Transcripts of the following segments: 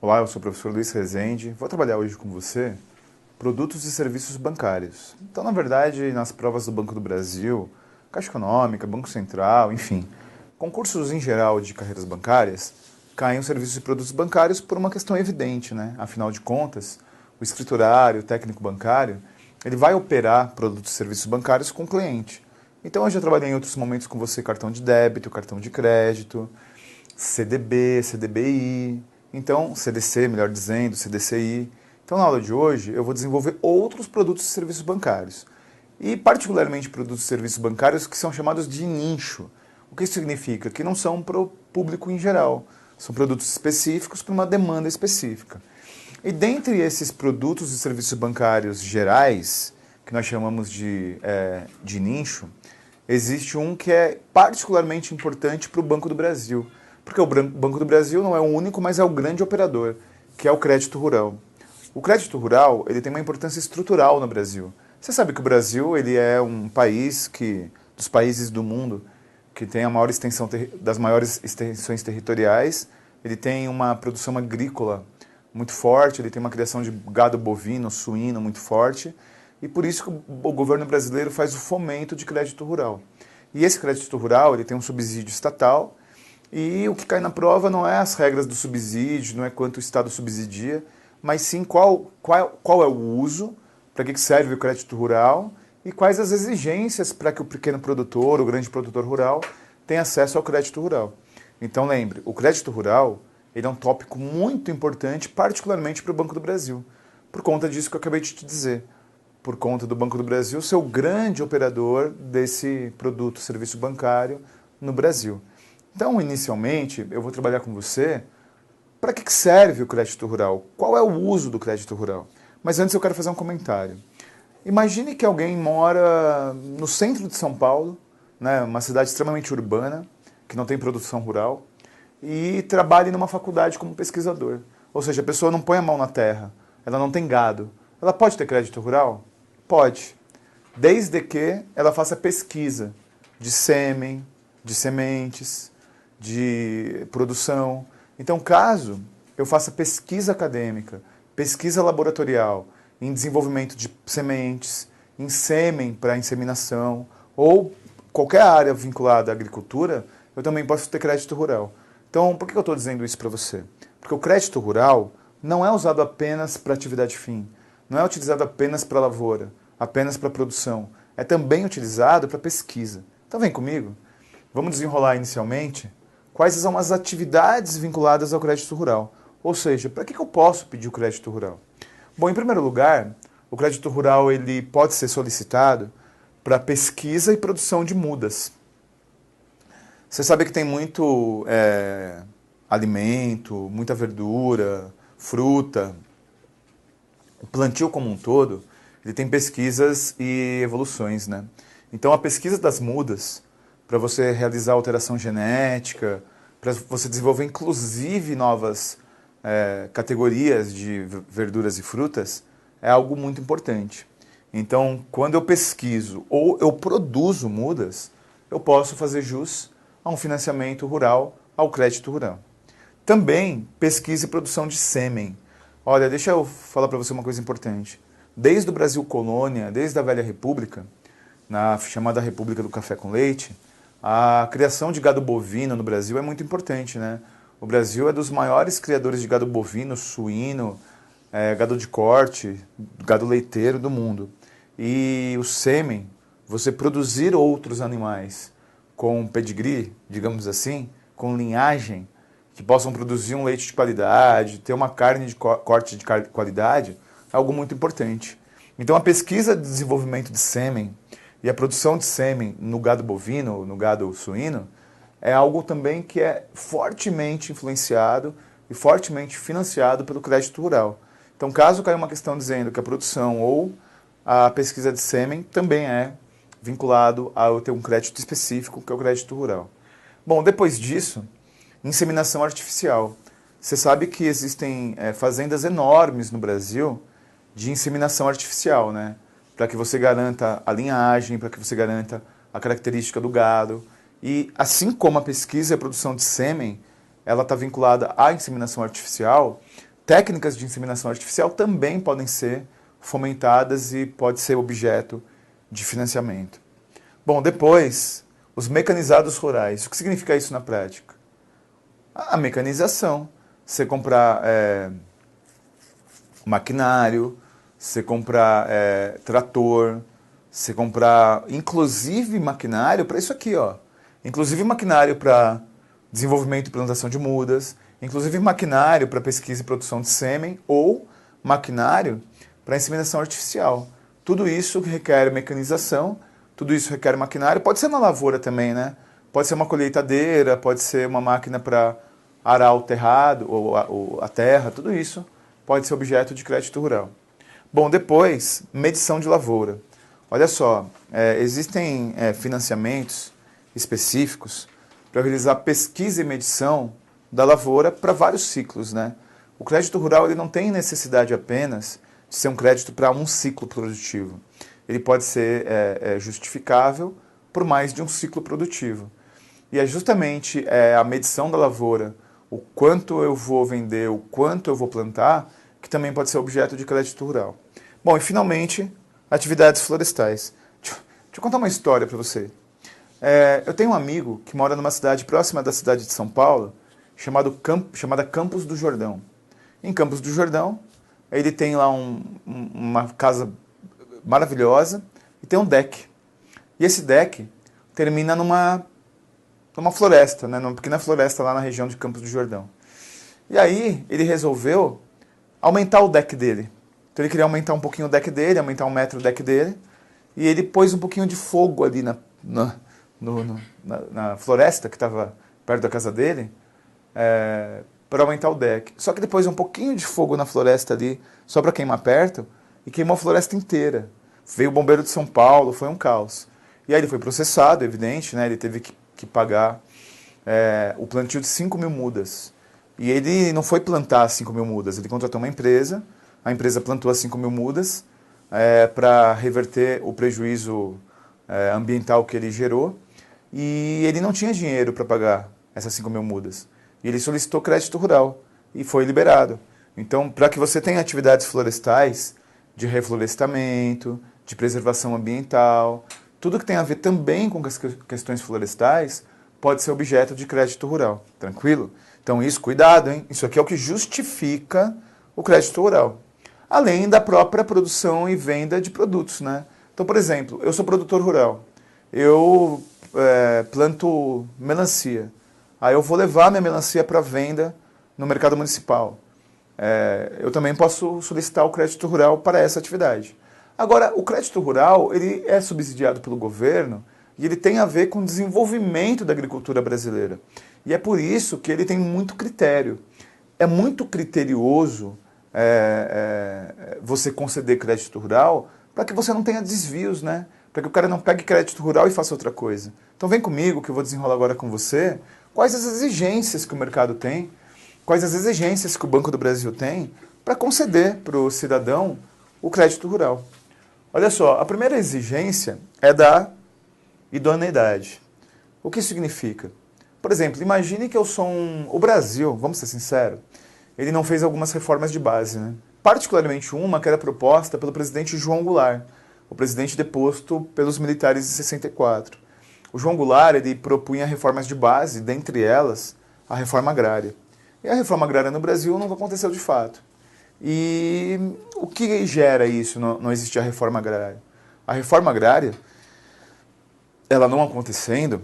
Olá, eu sou o professor Luiz Rezende. Vou trabalhar hoje com você produtos e serviços bancários. Então, na verdade, nas provas do Banco do Brasil, Caixa Econômica, Banco Central, enfim, concursos em geral de carreiras bancárias, caem os serviços e produtos bancários por uma questão evidente, né? Afinal de contas, o escriturário, o técnico bancário, ele vai operar produtos e serviços bancários com o cliente. Então, eu já trabalhei em outros momentos com você cartão de débito, cartão de crédito, CDB, CDBI, então CDC, melhor dizendo, CDCI. Então, na aula de hoje, eu vou desenvolver outros produtos e serviços bancários. E, particularmente, produtos e serviços bancários que são chamados de nicho. O que isso significa? Que não são para o público em geral. São produtos específicos para uma demanda específica. E dentre esses produtos e serviços bancários gerais, que nós chamamos de nicho, existe um que é particularmente importante para o Banco do Brasil. Porque o Banco do Brasil não é o único, mas é o grande operador, que é o crédito rural. O crédito rural ele tem uma importância estrutural no Brasil. Você sabe que o Brasil ele é um país dos países do mundo que tem a maior extensão das maiores extensões territoriais. Ele tem uma produção agrícola muito forte, ele tem uma criação de gado bovino, suíno muito forte. E por isso que o governo brasileiro faz o fomento de crédito rural. E esse crédito rural ele tem um subsídio estatal. E o que cai na prova não é as regras do subsídio, não é quanto o Estado subsidia, mas sim qual é o uso, para que serve o crédito rural e quais as exigências para que o pequeno produtor, o grande produtor rural, tenha acesso ao crédito rural. Então lembre, o crédito rural ele é um tópico muito importante, particularmente para o Banco do Brasil, por conta disso que eu acabei de te dizer, por conta do Banco do Brasil ser o grande operador desse produto, serviço bancário no Brasil. Então, inicialmente, eu vou trabalhar com você para que serve o crédito rural, qual é o uso do crédito rural. Mas antes eu quero fazer um comentário. Imagine que alguém mora no centro de São Paulo, né, uma cidade extremamente urbana, que não tem produção rural, e trabalhe numa faculdade como pesquisador. Ou seja, a pessoa não põe a mão na terra, ela não tem gado. Ela pode ter crédito rural? Pode, desde que ela faça pesquisa de sêmen, de sementes, de produção. Então, caso eu faça pesquisa acadêmica, pesquisa laboratorial, em desenvolvimento de sementes, em sêmen para inseminação, ou qualquer área vinculada à agricultura, eu também posso ter crédito rural. Então, por que eu estou dizendo isso para você? Porque o crédito rural não é usado apenas para atividade fim, não é utilizado apenas para lavoura, apenas para produção, é também utilizado para pesquisa. Então, vem comigo. Vamos desenrolar inicialmente quais são as atividades vinculadas ao crédito rural. Ou seja, para que eu posso pedir o crédito rural? Bom, em primeiro lugar, o crédito rural ele pode ser solicitado para pesquisa e produção de mudas. Você sabe que tem muito alimento, muita verdura, fruta. O plantio como um todo, ele tem pesquisas e evoluções, né? Então, a pesquisa das mudas, para você realizar alteração genética, para você desenvolver inclusive novas categorias de verduras e frutas, é algo muito importante. Então, quando eu pesquiso ou eu produzo mudas, eu posso fazer jus a um financiamento rural, ao crédito rural. Também pesquisa e produção de sêmen. Olha, deixa eu falar para você uma coisa importante. Desde o Brasil colônia, desde a Velha República, na chamada República do Café com Leite, a criação de gado bovino no Brasil é muito importante, né? O Brasil é dos maiores criadores de gado bovino, suíno, gado de corte, gado leiteiro do mundo. E o sêmen, você produzir outros animais com pedigree, digamos assim, com linhagem, que possam produzir um leite de qualidade, ter uma carne de corte de qualidade, é algo muito importante. Então a pesquisa de desenvolvimento de sêmen e a produção de sêmen no gado bovino, no gado suíno, é algo também que é fortemente influenciado e fortemente financiado pelo crédito rural. Então, caso caia uma questão dizendo que a produção ou a pesquisa de sêmen também é vinculado a eu ter um crédito específico, que é o crédito rural. Bom, depois disso, inseminação artificial. Você sabe que existem fazendas enormes no Brasil de inseminação artificial, né? Para que você garanta a linhagem, para que você garanta a característica do gado. E assim como a pesquisa e a produção de sêmen, ela está vinculada à inseminação artificial, técnicas de inseminação artificial também podem ser fomentadas e pode ser objeto de financiamento. Bom, depois, os mecanizados rurais. O que significa isso na prática? A mecanização. Você comprar maquinário, você comprar trator, você comprar inclusive maquinário para isso aqui, ó. Inclusive maquinário para desenvolvimento e plantação de mudas, inclusive maquinário para pesquisa e produção de sêmen ou maquinário para inseminação artificial. Tudo isso requer mecanização, tudo isso requer maquinário. Pode ser na lavoura também, né? Pode ser uma colheitadeira, pode ser uma máquina para arar o terrado ou a terra, tudo isso pode ser objeto de crédito rural. Bom, depois, medição de lavoura. Olha só, existem financiamentos específicos para realizar pesquisa e medição da lavoura para vários ciclos, né? O crédito rural ele não tem necessidade apenas de ser um crédito para um ciclo produtivo. Ele pode ser justificável por mais de um ciclo produtivo. E é justamente a medição da lavoura, o quanto eu vou vender, o quanto eu vou plantar, que também pode ser objeto de crédito rural. Bom, e finalmente, atividades florestais. Deixa eu contar uma história para você. Eu tenho um amigo que mora numa cidade próxima da cidade de São Paulo, chamada Campos do Jordão. Em Campos do Jordão, ele tem lá uma casa maravilhosa e tem um deck. E esse deck termina numa floresta, né, numa pequena floresta lá na região de Campos do Jordão. E aí ele resolveu aumentar o deck dele. Então ele queria aumentar um pouquinho o deck dele, aumentar 1 metro o deck dele, e ele pôs um pouquinho de fogo ali na floresta que estava perto da casa dele, para aumentar o deck. Só que depois um pouquinho de fogo na floresta ali, só para queimar perto, e queimou a floresta inteira. Veio o bombeiro de São Paulo, foi um caos. E aí ele foi processado, evidente, né? Ele teve que pagar o plantio de 5.000 mudas. E ele não foi plantar 5.000 mudas, ele contratou uma empresa, a empresa plantou as 5.000 mudas para reverter o prejuízo ambiental que ele gerou, e ele não tinha dinheiro para pagar essas 5.000 mudas. E ele solicitou crédito rural e foi liberado. Então, para que você tenha atividades florestais, de reflorestamento, de preservação ambiental, tudo que tem a ver também com as questões florestais, pode ser objeto de crédito rural. Tranquilo? Então, isso, cuidado, hein? Isso aqui é o que justifica o crédito rural. Além da própria produção e venda de produtos, né? Então, por exemplo, eu sou produtor rural. Eu planto melancia. Aí eu vou levar minha melancia para venda no mercado municipal. Eu também posso solicitar o crédito rural para essa atividade. Agora, o crédito rural ele é subsidiado pelo governo e ele tem a ver com o desenvolvimento da agricultura brasileira. E é por isso que ele tem muito critério. É muito criterioso você conceder crédito rural para que você não tenha desvios, né? Para que o cara não pegue crédito rural e faça outra coisa. Então vem comigo que eu vou desenrolar agora com você quais as exigências que o mercado tem, quais as exigências que o Banco do Brasil tem para conceder para o cidadão o crédito rural. Olha só, a primeira exigência é da idoneidade. O que isso significa? Por exemplo, imagine que eu sou o Brasil, vamos ser sinceros, ele não fez algumas reformas de base, né? Particularmente uma que era proposta pelo presidente João Goulart, o presidente deposto pelos militares de 64. O João Goulart ele propunha reformas de base, dentre elas a reforma agrária. E a reforma agrária no Brasil nunca aconteceu de fato. E o que gera isso, não existir a reforma agrária? A reforma agrária, ela não acontecendo,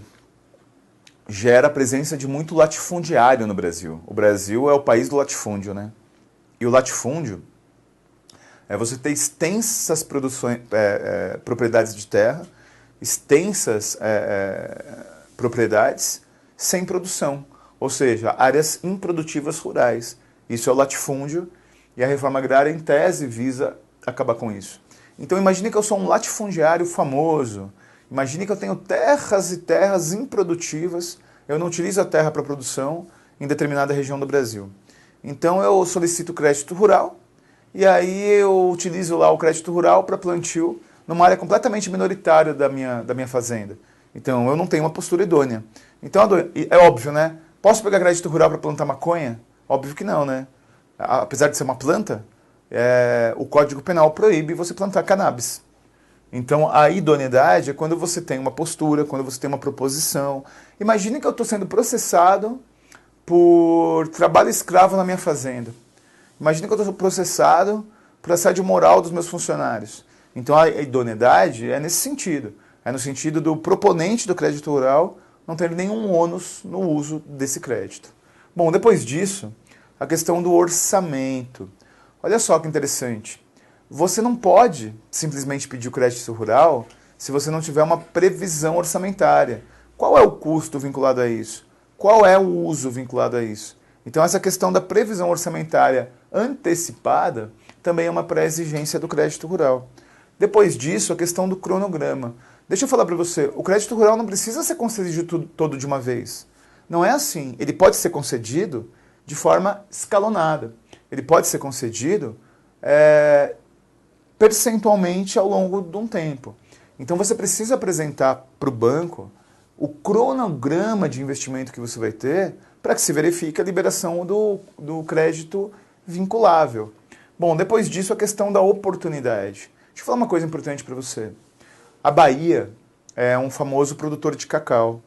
gera a presença de muito latifundiário no Brasil. O Brasil é o país do latifúndio, né? E o latifúndio é você ter extensas propriedades de terra, extensas propriedades sem produção, ou seja, áreas improdutivas rurais. Isso é o latifúndio e a reforma agrária, em tese, visa acabar com isso. Então imagine que eu sou um latifundiário famoso, imagine que eu tenho terras e terras improdutivas, eu não utilizo a terra para produção em determinada região do Brasil. Então eu solicito crédito rural e aí eu utilizo lá o crédito rural para plantio numa área completamente minoritária da minha fazenda. Então eu não tenho uma postura idônea. Então é óbvio, né? Posso pegar crédito rural para plantar maconha? Óbvio que não, né? apesar de ser uma planta, o Código Penal proíbe você plantar cannabis. Então, a idoneidade é quando você tem uma postura, quando você tem uma proposição. Imagine que eu estou sendo processado por trabalho escravo na minha fazenda. Imagine que eu estou processado por assédio moral dos meus funcionários. Então, a idoneidade é nesse sentido. É no sentido do proponente do crédito rural não ter nenhum ônus no uso desse crédito. Bom, depois disso, a questão do orçamento. Olha só que interessante. Você não pode simplesmente pedir o crédito rural se você não tiver uma previsão orçamentária. Qual é o custo vinculado a isso? Qual é o uso vinculado a isso? Então, essa questão da previsão orçamentária antecipada também é uma pré-exigência do crédito rural. Depois disso, a questão do cronograma. Deixa eu falar para você, o crédito rural não precisa ser concedido todo de uma vez. Não é assim. Ele pode ser concedido de forma escalonada. Ele pode ser concedido percentualmente ao longo de um tempo. Então você precisa apresentar para o banco o cronograma de investimento que você vai ter para que se verifique a liberação do crédito vinculável. Bom, depois disso a questão da oportunidade. Deixa eu falar uma coisa importante para você. A Bahia é um famoso produtor de cacau.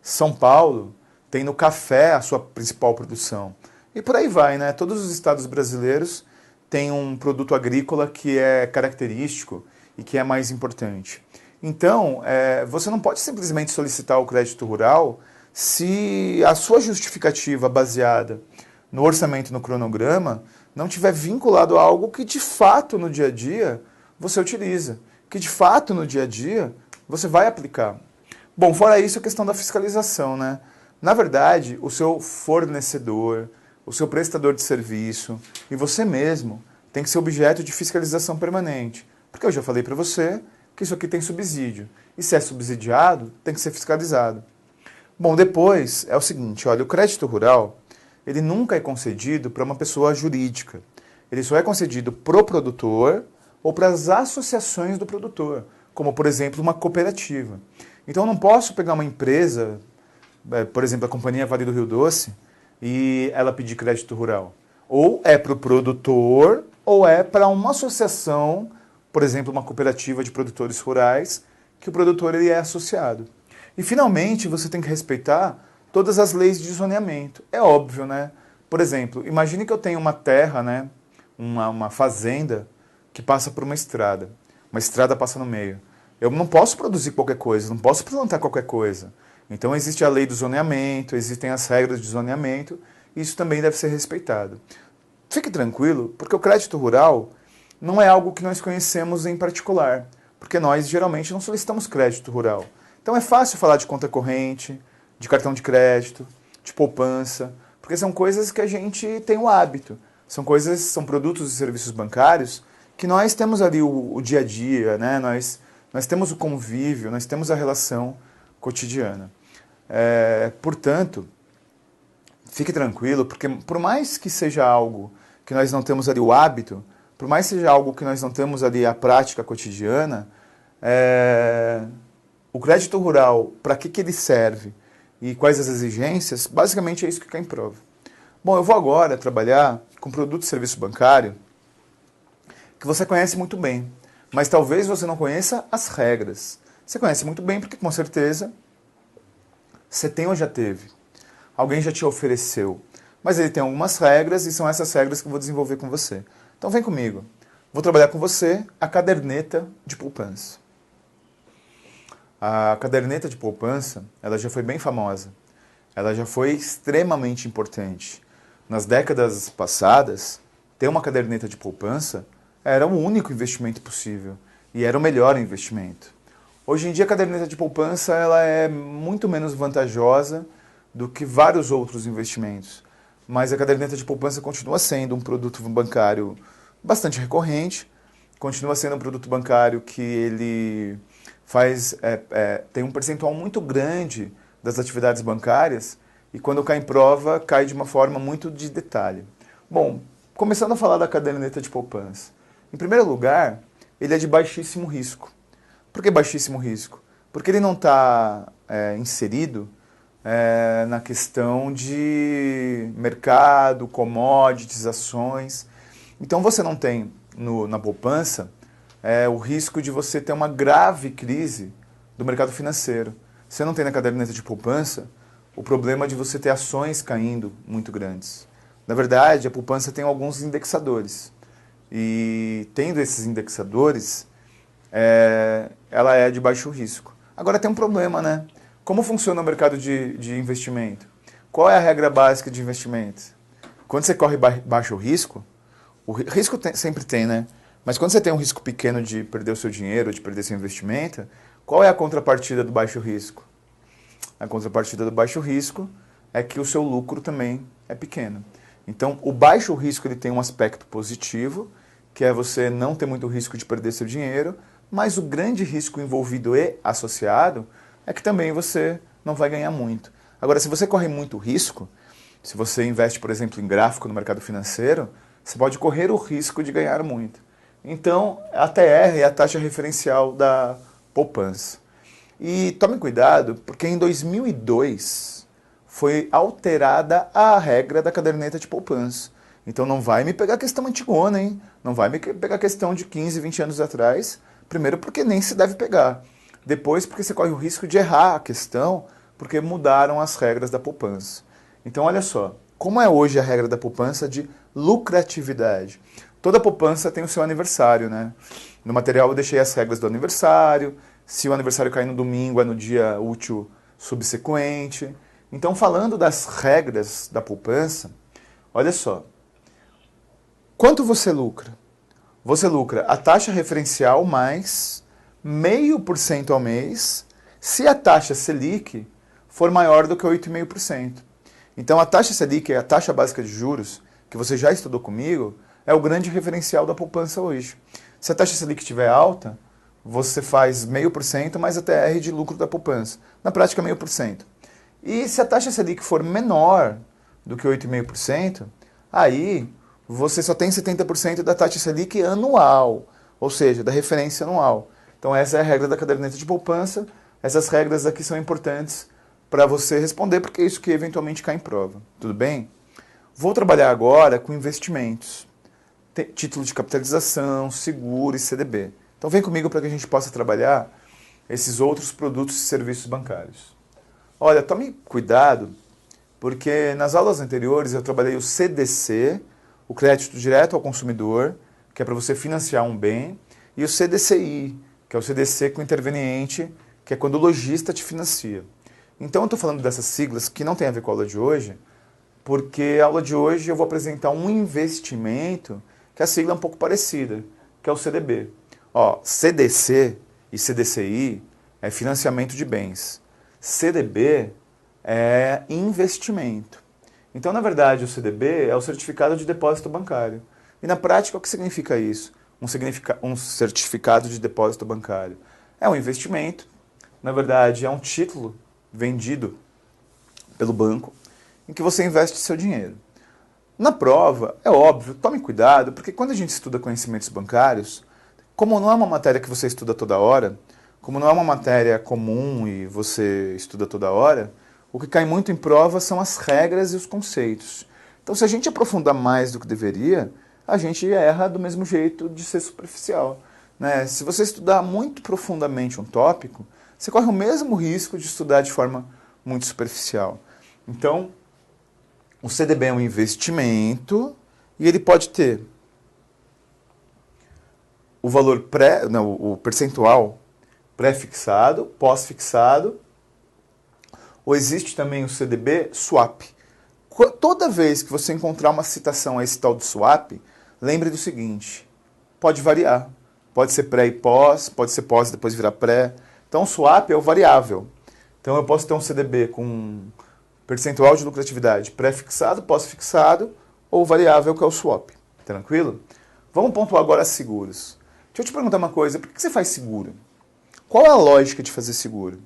São Paulo tem no café a sua principal produção. E por aí vai, né? Todos os estados brasileiros têm um produto agrícola que é característico e que é mais importante. Então, você não pode simplesmente solicitar o crédito rural se a sua justificativa baseada no orçamento e no cronograma não tiver vinculado a algo que de fato no dia a dia você utiliza, que de fato no dia a dia você vai aplicar. Bom, fora isso, a questão da fiscalização, né? Na verdade, o seu fornecedor, o seu prestador de serviço e você mesmo tem que ser objeto de fiscalização permanente. Porque eu já falei para você que isso aqui tem subsídio. E se é subsidiado, tem que ser fiscalizado. Bom, depois é o seguinte, olha, o crédito rural, ele nunca é concedido para uma pessoa jurídica. Ele só é concedido para o produtor ou para as associações do produtor, como, por exemplo, uma cooperativa. Então, eu não posso pegar uma empresa, por exemplo, a Companhia Vale do Rio Doce, e ela pedir crédito rural. Ou é para o produtor, ou é para uma associação, por exemplo, uma cooperativa de produtores rurais, que o produtor ele é associado. E, finalmente, você tem que respeitar todas as leis de zoneamento. É óbvio, né? Por exemplo, imagine que eu tenho uma terra, né? Uma fazenda que passa por uma estrada. Uma estrada passa no meio. Eu não posso produzir qualquer coisa, não posso plantar qualquer coisa. Então existe a lei do zoneamento, existem as regras de zoneamento, e isso também deve ser respeitado. Fique tranquilo, porque o crédito rural não é algo que nós conhecemos em particular, porque nós geralmente não solicitamos crédito rural. Então é fácil falar de conta corrente, de cartão de crédito, de poupança, porque são coisas que a gente tem o hábito. São produtos e serviços bancários que nós temos ali o dia a dia, né? Nós temos o convívio, nós temos a relação cotidiana. Portanto, fique tranquilo, porque por mais que seja algo que nós não temos ali o hábito, por mais que seja algo que nós não temos ali a prática cotidiana, o crédito rural, para que ele serve e quais as exigências, basicamente é isso que cai em prova. Bom, eu vou agora trabalhar com produto e serviço bancário que você conhece muito bem, mas talvez você não conheça as regras. Você conhece muito bem porque, com certeza, você tem ou já teve. Alguém já te ofereceu. Mas ele tem algumas regras e são essas regras que eu vou desenvolver com você. Então vem comigo. Vou trabalhar com você a caderneta de poupança. A caderneta de poupança, ela já foi bem famosa. Ela já foi extremamente importante. Nas décadas passadas, ter uma caderneta de poupança era o único investimento possível e era o melhor investimento. Hoje em dia, a caderneta de poupança ela é muito menos vantajosa do que vários outros investimentos. Mas a caderneta de poupança continua sendo um produto bancário bastante recorrente, continua sendo um produto bancário que ele tem um percentual muito grande das atividades bancárias e quando cai em prova, cai de uma forma muito de detalhe. Bom, começando a falar da caderneta de poupança. Em primeiro lugar, ele é de baixíssimo risco. Por que baixíssimo risco? Porque ele não está inserido na questão de mercado, commodities, ações. Então você não tem na poupança o risco de você ter uma grave crise do mercado financeiro. Você não tem na caderneta de poupança o problema de você ter ações caindo muito grandes. Na verdade, a poupança tem alguns indexadores. E tendo esses indexadores, ela é de baixo risco. Agora tem um problema, né? Como funciona o mercado de investimento? Qual é a regra básica de investimento? Quando você corre baixo risco, o risco sempre tem, né? Mas quando você tem um risco pequeno de perder o seu dinheiro, de perder seu investimento, qual é a contrapartida do baixo risco? A contrapartida do baixo risco é que o seu lucro também é pequeno. Então, o baixo risco ele tem um aspecto positivo, que é você não ter muito risco de perder seu dinheiro, mas o grande risco envolvido e associado é que também você não vai ganhar muito. Agora, se você corre muito risco, se você investe, por exemplo, em gráfico no mercado financeiro, você pode correr o risco de ganhar muito. Então, a TR é a taxa referencial da poupança. E tome cuidado, porque em 2002 foi alterada a regra da caderneta de poupança. Então não vai me pegar a questão antigona, hein? Não vai me pegar a questão de 15, 20 anos atrás. Primeiro porque nem se deve pegar. Depois porque você corre o risco de errar a questão, porque mudaram as regras da poupança. Então olha só, como é hoje a regra da poupança de lucratividade? Toda poupança tem o seu aniversário, né? No material eu deixei as regras do aniversário. Se o aniversário cair no domingo, é no dia útil subsequente. Então, falando das regras da poupança, olha só. Quanto você lucra? Você lucra a taxa referencial mais 0,5% ao mês, se a taxa Selic for maior do que 8,5%. Então, a taxa Selic, a taxa básica de juros, que você já estudou comigo, é o grande referencial da poupança hoje. Se a taxa Selic estiver alta, você faz 0,5% mais a TR de lucro da poupança. Na prática, 0,5%. E se a taxa Selic for menor do que 8,5%, aí você só tem 70% da taxa Selic anual, ou seja, da referência anual. Então essa é a regra da caderneta de poupança. Essas regras aqui são importantes para você responder, porque é isso que eventualmente cai em prova. Tudo bem? Vou trabalhar agora com investimentos. Título de capitalização, seguro e CDB. Então vem comigo para que a gente possa trabalhar esses outros produtos e serviços bancários. Olha, tome cuidado, porque nas aulas anteriores eu trabalhei o CDC, o crédito direto ao consumidor, que é para você financiar um bem, e o CDCI, que é o CDC com interveniente, que é quando o lojista te financia. Então eu estou falando dessas siglas que não tem a ver com a aula de hoje, porque a aula de hoje eu vou apresentar um investimento que a sigla é um pouco parecida, que é o CDB. Ó, CDC e CDCI é financiamento de bens. CDB é investimento. Então, na verdade, o CDB é o certificado de depósito bancário. E na prática, o que significa isso? Um certificado de depósito bancário. É um investimento, na verdade, é um título vendido pelo banco em que você investe seu dinheiro. Na prova, é óbvio, tome cuidado, porque quando a gente estuda conhecimentos bancários, como não é uma matéria que você estuda toda hora, como não é uma matéria comum e você estuda toda hora, o que cai muito em prova são as regras e os conceitos. Então, se a gente aprofundar mais do que deveria, a gente erra do mesmo jeito de ser superficial, né? Se você estudar muito profundamente um tópico, você corre o mesmo risco de estudar de forma muito superficial. Então, o CDB é um investimento e ele pode ter o valor o percentual pré-fixado, pós-fixado, ou existe também o CDB swap. Toda vez que você encontrar uma citação a esse tal de swap, lembre do seguinte, pode variar. Pode ser pré e pós, pode ser pós e depois virar pré. Então o swap é o variável. Então eu posso ter um CDB com percentual de lucratividade pré-fixado, pós-fixado, ou variável que é o swap. Tranquilo? Vamos pontuar agora seguros. Deixa eu te perguntar uma coisa, por que você faz seguro? Qual é a lógica de fazer seguro?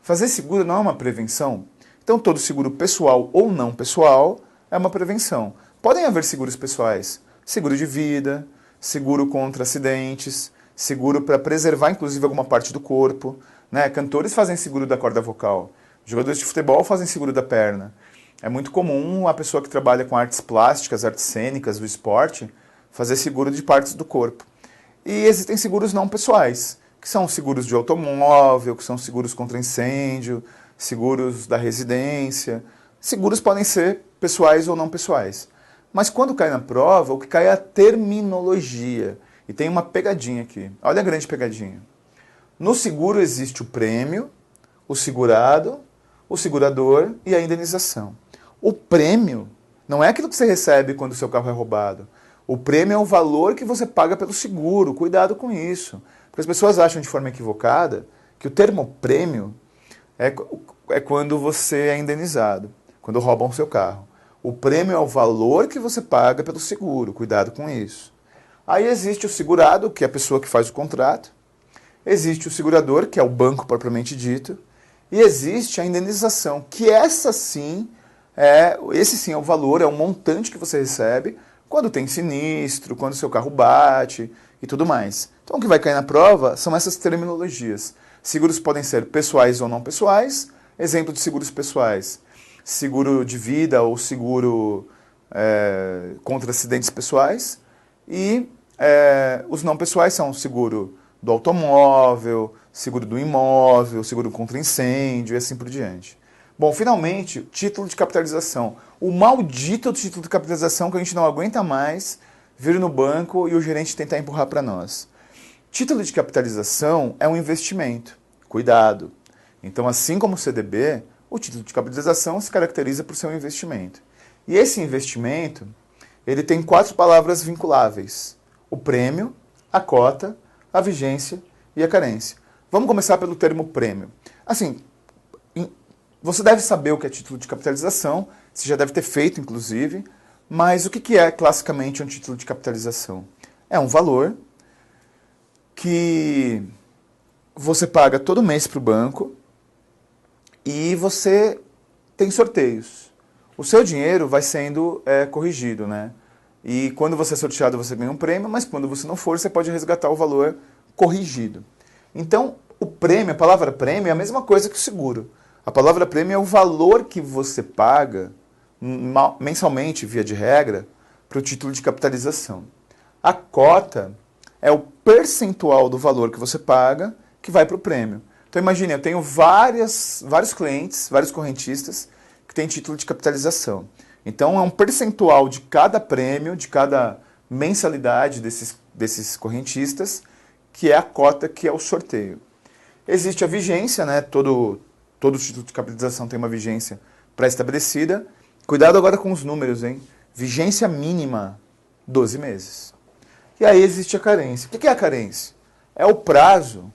Fazer seguro não é uma prevenção? Então todo seguro pessoal ou não pessoal é uma prevenção. Podem haver seguros pessoais, seguro de vida, seguro contra acidentes, seguro para preservar inclusive alguma parte do corpo, né? Cantores fazem seguro da corda vocal. Jogadores de futebol fazem seguro da perna. É muito comum a pessoa que trabalha com artes plásticas, artes cênicas, do esporte, fazer seguro de partes do corpo. E existem seguros não pessoais, que são seguros de automóvel, que são seguros contra incêndio, seguros da residência. Seguros podem ser pessoais ou não pessoais. Mas quando cai na prova, o que cai é a terminologia. E tem uma pegadinha aqui. Olha a grande pegadinha. No seguro existe o prêmio, o segurado, o segurador e a indenização. O prêmio não é aquilo que você recebe quando o seu carro é roubado. O prêmio é o valor que você paga pelo seguro. Cuidado com isso. Porque as pessoas acham de forma equivocada que o termo prêmio é quando você é indenizado, quando roubam o seu carro. O prêmio é o valor que você paga pelo seguro. Cuidado com isso. Aí existe o segurado, que é a pessoa que faz o contrato. Existe o segurador, que é o banco propriamente dito. E existe a indenização, que esse sim é o valor, é o montante que você recebe quando tem sinistro, quando seu carro bate e tudo mais. Então o que vai cair na prova são essas terminologias. Seguros podem ser pessoais ou não pessoais. Exemplo de seguros pessoais: seguro de vida ou seguro contra acidentes pessoais. E os não pessoais são seguro do automóvel, seguro do imóvel, seguro contra incêndio e assim por diante. Bom, finalmente, título de capitalização. O maldito título de capitalização que a gente não aguenta mais vir no banco e o gerente tentar empurrar para nós. Título de capitalização é um investimento. Cuidado. Então, assim como o CDB, o título de capitalização se caracteriza por ser um investimento. E esse investimento, ele tem 4 palavras vinculáveis: o prêmio, a cota, a vigência e a carência. Vamos começar pelo termo prêmio. Assim, você deve saber o que é título de capitalização, você já deve ter feito, inclusive, mas o que é classicamente um título de capitalização? É um valor que você paga todo mês para o banco e você tem sorteios. O seu dinheiro vai sendo corrigido, né? E quando você é sorteado, você ganha um prêmio, mas quando você não for, você pode resgatar o valor corrigido. Então, o prêmio, a palavra prêmio é a mesma coisa que o seguro. A palavra prêmio é o valor que você paga mensalmente, via de regra, para o título de capitalização. A cota é o percentual do valor que você paga que vai para o prêmio. Então imagine, eu tenho vários clientes, vários correntistas que têm título de capitalização. Então é um percentual de cada prêmio, de cada mensalidade desses correntistas, que é a cota, que é o sorteio. Existe a vigência, né? Todo título de capitalização tem uma vigência pré-estabelecida. Cuidado agora com os números, hein? Vigência mínima, 12 meses. E aí existe a carência. O que é a carência? É o prazo,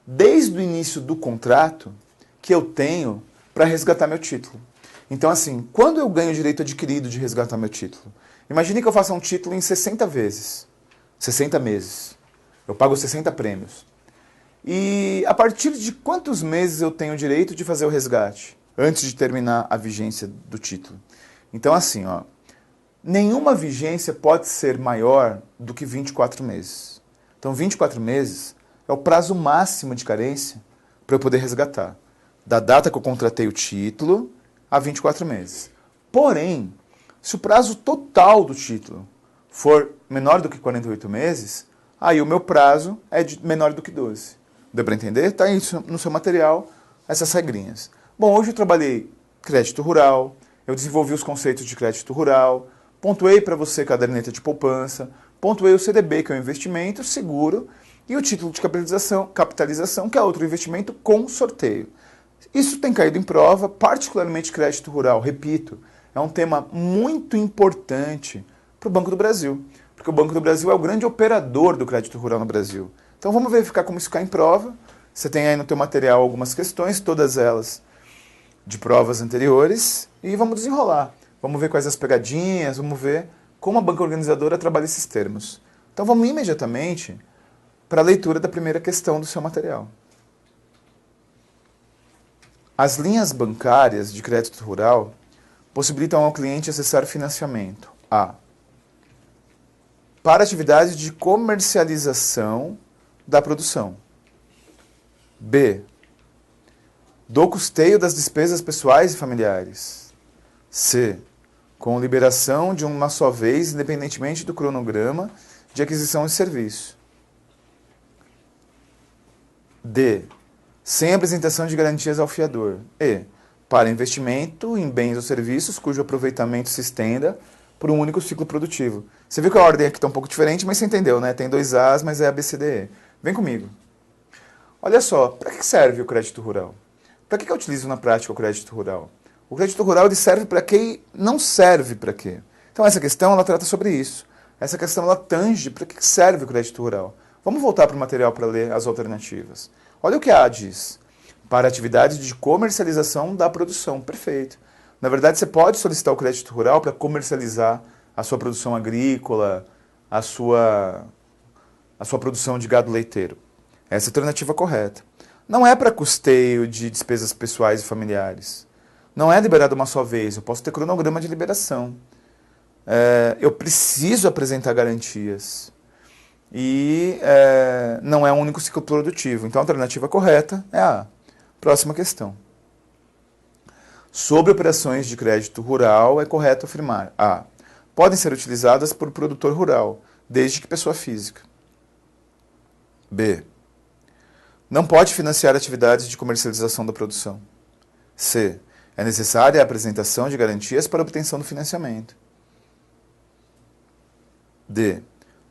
desde o início do contrato, que eu tenho para resgatar meu título. Então, assim, quando eu ganho o direito adquirido de resgatar meu título? Imagine que eu faça um título em 60 vezes, 60 meses. Eu pago 60 prêmios. E a partir de quantos meses eu tenho o direito de fazer o resgate, antes de terminar a vigência do título? Então, assim, nenhuma vigência pode ser maior do que 24 meses. Então, 24 meses é o prazo máximo de carência para eu poder resgatar. Da data que eu contratei o título a 24 meses. Porém, se o prazo total do título for menor do que 48 meses, aí o meu prazo é menor do que 12. Deu para entender? Está isso no seu material, essas regrinhas. Bom, hoje eu trabalhei crédito rural, eu desenvolvi os conceitos de crédito rural, pontuei para você caderneta de poupança, pontuei o CDB, que é um investimento seguro, e o título de capitalização, que é outro investimento com sorteio. Isso tem caído em prova, particularmente crédito rural. Repito, é um tema muito importante para o Banco do Brasil, porque o Banco do Brasil é o grande operador do crédito rural no Brasil. Então vamos verificar como isso cai em prova. Você tem aí no teu material algumas questões, todas elas de provas anteriores, e vamos desenrolar. Vamos ver quais as pegadinhas, vamos ver como a banca organizadora trabalha esses termos. Então vamos imediatamente para a leitura da primeira questão do seu material. As linhas bancárias de crédito rural possibilitam ao cliente acessar financiamento A. Para atividades de comercialização da produção. B. do custeio das despesas pessoais e familiares. C. Com liberação de uma só vez, independentemente do cronograma de aquisição de serviço. D. Sem apresentação de garantias ao fiador. E. Para investimento em bens ou serviços cujo aproveitamento se estenda por um único ciclo produtivo. Você viu que a ordem aqui está um pouco diferente, mas você entendeu, né? Tem 2 As, mas é ABCDE. Vem comigo. Olha só, para que serve o crédito rural? Para que eu utilizo na prática o crédito rural? O crédito rural ele serve para quê e não serve para quê? Então essa questão ela trata sobre isso. Essa questão ela tange para que serve o crédito rural. Vamos voltar para o material para ler as alternativas. Olha o que a diz. Para atividades de comercialização da produção. Perfeito. Na verdade, você pode solicitar o crédito rural para comercializar a sua produção agrícola, a sua produção de gado leiteiro. Essa é a alternativa correta. Não é para custeio de despesas pessoais e familiares. Não é liberado uma só vez. Eu posso ter cronograma de liberação. Eu preciso apresentar garantias. E não é um único ciclo produtivo. Então a alternativa correta é a A. Próxima questão. Sobre operações de crédito rural, é correto afirmar A. Podem ser utilizadas por produtor rural, desde que pessoa física. B. Não pode financiar atividades de comercialização da produção. C. É necessária a apresentação de garantias para obtenção do financiamento. D.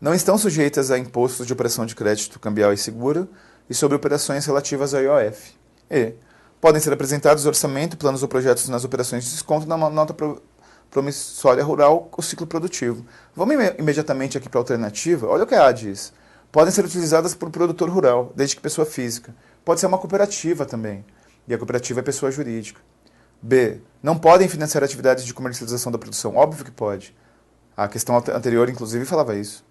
Não estão sujeitas a impostos de operação de crédito cambial e seguro e sobre operações relativas ao IOF. E. Podem ser apresentados orçamento, planos ou projetos nas operações de desconto na nota promissória rural ou ciclo produtivo. Vamos imediatamente aqui para a alternativa. Olha o que a A diz. Podem ser utilizadas por produtor rural, desde que pessoa física. Pode ser uma cooperativa também. E a cooperativa é pessoa jurídica. B. Não podem financiar atividades de comercialização da produção. Óbvio que pode. A questão anterior, inclusive, falava isso.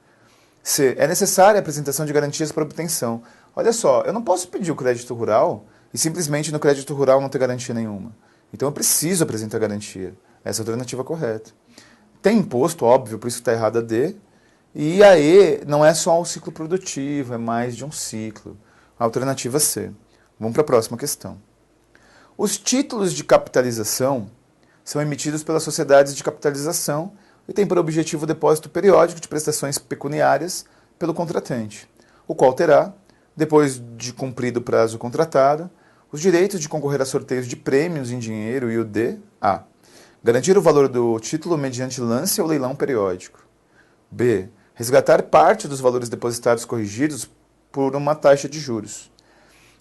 C. É necessária a apresentação de garantias para obtenção. Olha só, eu não posso pedir o crédito rural e simplesmente no crédito rural não ter garantia nenhuma. Então eu preciso apresentar garantia. Essa é a alternativa correta. Tem imposto, óbvio, por isso que está errada a D. E a E não é só um ciclo produtivo, é mais de um ciclo. A alternativa C. Vamos para a próxima questão. Os títulos de capitalização são emitidos pelas sociedades de capitalização e têm por objetivo o depósito periódico de prestações pecuniárias pelo contratante, o qual terá, depois de cumprido o prazo contratado, os direitos de concorrer a sorteios de prêmios em dinheiro e o D. A. Garantir o valor do título mediante lance ou leilão periódico. B. Resgatar parte dos valores depositados corrigidos por uma taxa de juros.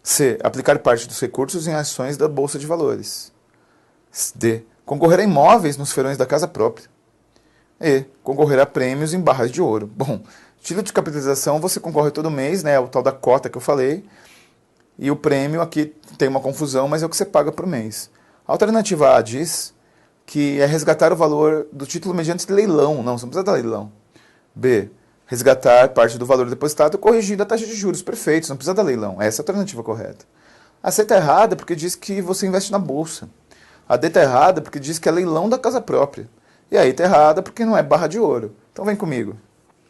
C. Aplicar parte dos recursos em ações da Bolsa de Valores. D. Concorrer a imóveis nos feirões da casa própria. E. Concorrer a prêmios em barras de ouro. Bom, título de capitalização você concorre todo mês, né? O tal da cota que eu falei. E o prêmio aqui tem uma confusão, mas é o que você paga por mês. A alternativa A diz que é resgatar o valor do título mediante leilão. Não, você não precisa dar leilão. B. Resgatar parte do valor depositado corrigindo a taxa de juros. Perfeito, você não precisa dar leilão. Essa é a alternativa correta. A C está errada porque diz que você investe na bolsa. A D está errada porque diz que é leilão da casa própria. E aí está errada porque não é barra de ouro. Então vem comigo.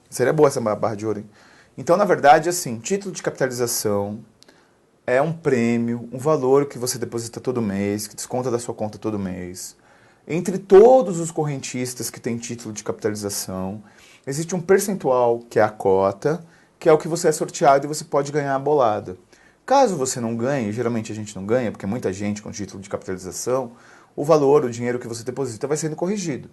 Seria boa essa barra de ouro, hein? Então, na verdade, assim, título de capitalização é um prêmio, um valor que você deposita todo mês, que desconta da sua conta todo mês. Entre todos os correntistas que têm título de capitalização, existe um percentual, que é a cota, que é o que você é sorteado e você pode ganhar a bolada. Caso você não ganhe, geralmente a gente não ganha, porque muita gente com título de capitalização, o valor, o dinheiro que você deposita vai sendo corrigido.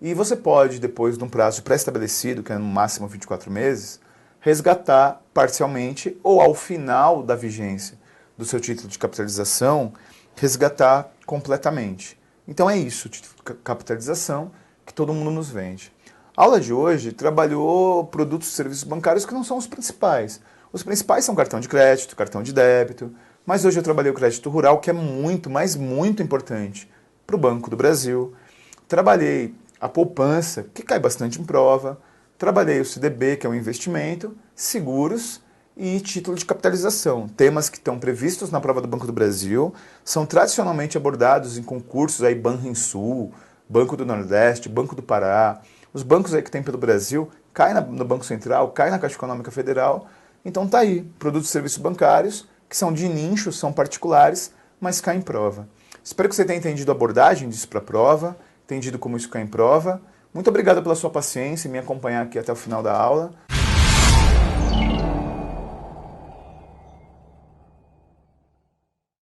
E você pode, depois de um prazo pré-estabelecido, que é no máximo 24 meses, resgatar parcialmente ou ao final da vigência do seu título de capitalização, resgatar completamente. Então é isso, o título de capitalização que todo mundo nos vende. A aula de hoje trabalhou produtos e serviços bancários que não são os principais. Os principais são cartão de crédito, cartão de débito, mas hoje eu trabalhei o crédito rural, que é muito, mas muito importante para o Banco do Brasil. Trabalhei a poupança, que cai bastante em prova. Trabalhei o CDB, que é um investimento, seguros e título de capitalização. Temas que estão previstos na prova do Banco do Brasil, são tradicionalmente abordados em concursos, aí Banrisul, Banco do Nordeste, Banco do Pará. Os bancos aí que tem pelo Brasil, cai no Banco Central, cai na Caixa Econômica Federal. Então tá aí, produtos e serviços bancários, que são de nicho, são particulares, mas cai em prova. Espero que você tenha entendido a abordagem disso para a prova, entendido como isso cai em prova. Muito obrigado pela sua paciência e me acompanhar aqui até o final da aula.